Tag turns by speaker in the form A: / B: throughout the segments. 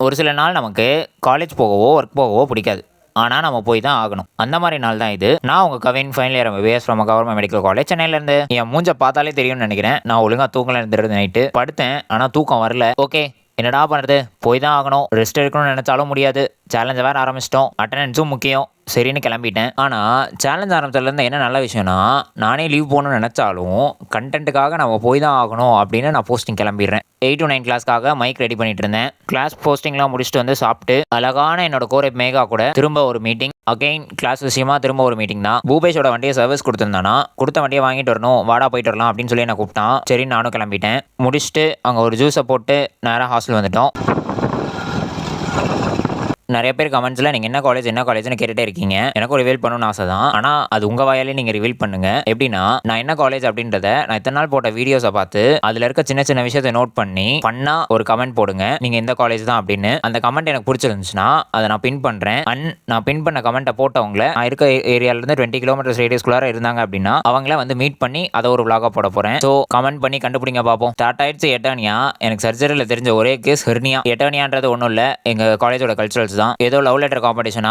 A: ஒரு சில நாள் நமக்கு காலேஜ் போகவோ ஒர்க் போகவோ பிடிக்காது. ஆனால் நம்ம போய் தான் ஆகணும். அந்த மாதிரி நாள் தான் இது. நான் உங்கள் Kavin final year MBBS from government medical college சென்னையிலேருந்து. என் மூஞ்ச பார்த்தாலே தெரியும்னு நினைக்கிறேன். நான் ஒழுங்காக தூங்கல இருந்துருது நைட்டு. படுத்தேன் ஆனால் தூக்கம் வரல. ஓகே, என்னடா பண்ணுறது, போய் தான் ஆகணும். ரெஸ்ட் எடுக்கணும்னு நினச்சாலும் முடியாது. சேலஞ்சை வேறு ஆரம்பிச்சிட்டோம். அட்டண்டன்ஸும் முக்கியம். சரின்னு கிளம்பிட்டேன். ஆனால் சேலஞ்ச் ஆரம்பிச்சதுலேருந்து என்ன நல்ல விஷயம்னா, நானே லீவ் போகணும்னு நினச்சாலும் கண்டென்ட்டுக்காக நம்ம போய் தான் ஆகணும் அப்படின்னு நான் போஸ்டிங் கிளம்பிடுறேன். 8 to 9 கிளாஸ்க்காக மைக் ரெடி பண்ணிட்டு இருந்தேன். கிளாஸ் போஸ்டிங்லாம் முடிச்சுட்டு வந்து சாப்பிட்டு அழகான என்னோட கோரேப் மேகா கூட திரும்ப ஒரு மீட்டிங். அகைன் கிளாஸ் விஷயமா திரும்ப ஒரு மீட்டிங் தான். பூபேஷோட வண்டியை சர்வீஸ் கொடுத்துருந்தானா, கொடுத்த வண்டியை வாங்கிட்டு வரணும், வாடா போயிட்டு வரலாம் அப்படின்னு சொல்லி என்ன கூப்பிட்டான். சரி நானும் கிளம்பிட்டேன். முடிச்சுட்டு அங்கே ஒரு ஜூஸை போட்டு நேராக ஹாஸ்டல் வந்துட்டோம். நிறைய பேர் கமெண்ட்ஸில் நீங்கள் என்ன காலேஜ்னு கேட்டுகிட்டே இருக்கீங்க. எனக்கும் ரிவீல் பண்ணணும்னு ஆசை தான். ஆனால் அது உங்கள் வாயாலே நீங்கள் ரிவீல் பண்ணுங்கள். எப்படின்னா, நான் என்ன காலேஜ் அப்படின்றத நான் இத்தனை நாள் போட்ட வீடியோஸை பார்த்து அதில் இருக்க சின்ன சின்ன விஷயத்தை நோட் பண்ணி பண்ணால் ஒரு கமெண்ட் போடுங்க, நீங்கள் எந்த காலேஜ் தான் அப்படின்னு. அந்த கமெண்ட் எனக்கு பிடிச்சிருந்துச்சுன்னா அதை நான் பின் பண்ணுறேன். நான் பின் பண்ண கமெண்ட்டை போட்டவங்கள நான் இருக்க ஏரியாவிலேருந்து 20 கிலோமீட்டர்ஸ் ரேடியஸ்குள்ளார இருந்தாங்க அப்படின்னா அவங்கள வந்து மீட் பண்ணி அதை ஒரு vlog போட போகிறேன். ஸோ கமெண்ட் பண்ணி கண்டுபிடிங்க பார்ப்போம். ஸ்டார்ட் ஆயிடுச்சு எட்டர்னியா. எனக்கு சர்ஜரியில் தெரிஞ்ச ஒரே கேஸ் ஹெர்னியா. எட்டர்னியான்றது ஒன்றும் இல்லை, எங்கள் காலேஜோட கல்ச்சுரல்ஸ் தான். ஏதோ லவ் லெட்டர் காம்படிஷனா,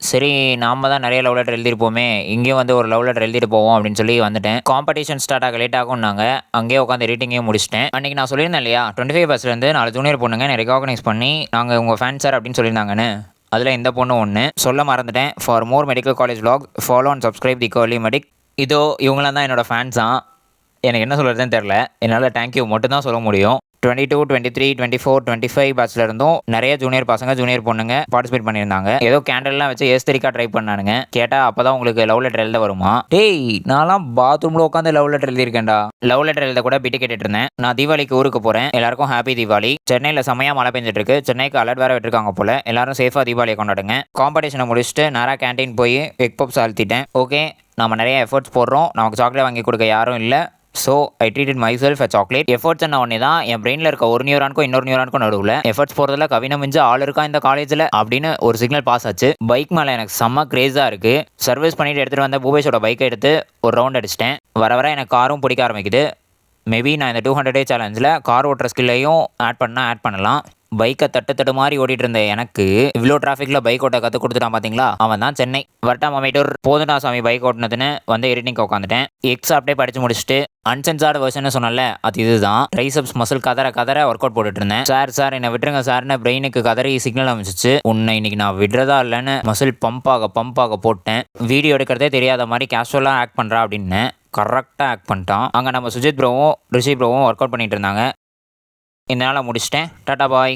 A: சரி நாம தான் நிறைய லவ் லெட்டர் எழுதிருப்போமே, இங்கேயும் வந்து ஒரு லவ் லெட்டர் எழுதிட்டு போவோம் அப்படின்னு சொல்லி வந்துட்டேன். காம்படிஷன் ஸ்டார்ட் ஆக லேட் ஆகும்னாங்க. அங்கேயே உட்காந்து ரீட்டிங்கையும் முடிச்சிட்டேன். அன்றைக்கி நான் சொல்லியிருந்தேன் இல்லையா, 25 பஸ்லேருந்து 4 ஜூனியர் பொண்ணுங்க என்னை ரெகாக்னைஸ் பண்ணி நாங்கள் உங்கள் ஃபேன் சார் அப்படின்னு சொல்லியிருந்தாங்கன்னு. அதில் இந்த பொண்ணு ஒன்று சொல்ல மறந்துட்டேன். For more medical college vlog follow and subscribe the curly medic. இதோ இவங்களாம் தான் என்னோடய ஃபேன்ஸ் தான். எனக்கு என்ன சொல்கிறதுன்னு தெரில. என்னால் தேங்க்யூ மட்டும் தான் சொல்ல முடியும். 22, 23, 24, 25 பேட்ச்ல இருந்தும் நிறைய ஜூனியர் பசங்க ஜூனியர் பொண்ணுங்க பார்ட்டிசிபேட் பண்ணியிருந்தாங்க. ஏதோ கேண்டல்லாம் வச்சு ஏஸ்தரிக்கா ட்ரை பண்ணானுங்க. கேட்டால் அப்போ தான் உங்களுக்கு லவ் லெட்டர் எழுத வருமா? டேய், நான்லாம் பாத்ரூமில் உட்காந்து லவ் லெட்டர் எழுதியிருக்கேன்டா. லவ் லெட்டர் எழுத கூட பிட்டு கேட்டுட்டு இருந்தேன். நான் தீபாவளிக்கு ஊருக்கு போகிறேன். எல்லாருக்கும் ஹாப்பி தீபாவளி. சென்னையில் செம்மையாக மழை பெஞ்சிட்டு இருக்கு. சென்னைக்கு அலர்ட் வேறு விட்டுருக்காங்க போல. எல்லாரும் சேஃபாக தீபாவளியை கொண்டாடுங்க. காம்படிஷனை முடிச்சுட்டு நேராக கேன்டீன் போய் எக் பப்ஸ் அழுத்திட்டேன். ஓகே, நம்ம நிறைய எஃபர்ட்ஸ் போடுறோம், நமக்கு சாக்லேட் வாங்கி கொடுக்க யாரும் இல்லை. So I treated my self a chocolate. Efforts என்ன ஒன்று தான், என் பிரெயினில் இருக்க ஒரு நியூரானுக்கும் இன்னொரு நியூரானுக்கும் நடுவில் எஃபர்ட்ஸ் போகிறதுல கவினை மிஞ்ச ஆள் இருக்கா இந்த காலேஜில் அப்படின்னு ஒரு சிக்னல் பாஸ் ஆச்சு. பைக் மேலே எனக்கு செம்ம கிரேஸாக இருக்குது. சர்வீஸ் பண்ணிட்டு எடுத்துகிட்டு வந்த பூபேஷோட பைக்கை எடுத்து ஒரு ரவுண்ட் அடிச்சிட்டேன். வர வர எனக்கு காரும் பிடிக்க ஆரம்பிக்குது. மேபி நான் இந்த 200 டே சேலஞ்சில் கார் ஓட்டுற ஸ்கில்லையும் ஆட் பண்ணலாம். பைக்கை தட்டு மாதிரி ஓட்டிகிட்டு இருந்த எனக்கு இவ்வளோ டிராஃபிக்கில் பைக் ஓட்ட கற்றுக் கொடுத்துட்டான் பார்த்தீங்களா, அவன் தான் சென்னை. வரட்டாம் அமைட்டூர் போதுடா சாமி பைக் ஓட்டினதுன்னு வந்து எடிட்டிங் உட்காந்துட்டேன். எக்ஸ் அப்படியே படித்து முடிச்சுட்டு அன்சென்சார்டு வெர்ஷன் சொன்னல, அது இதுதான். ட்ரைசப்ஸ் மசில் கதற ஒர்க் அவுட் போட்டுட்டு இருந்தேன். சார் என்னை விட்டுருங்க சார்னு பிரெயினுக்கு கதறி சிக்னல் அமைச்சிச்சு. உன்னை இன்னைக்கு நான் விடுறதா இல்லைன்னு மசில் பம்பாக போட்டேன். வீடியோ எடுக்கிறதே தெரியாத மாதிரி கேஷுவலாக ஆக்ட் பண்ணுறா அப்படின்னு கரெக்டாக ஆக்ட் பண்ணிட்டான். அங்கே நம்ம சுஜித் ப்ரோவும் ரிஷி ப்ரோவும் ஒர்க் அவுட் பண்ணிட்டு இருந்தாங்க. இதனால் முடிச்சிட்டேன். டாடா பாய்.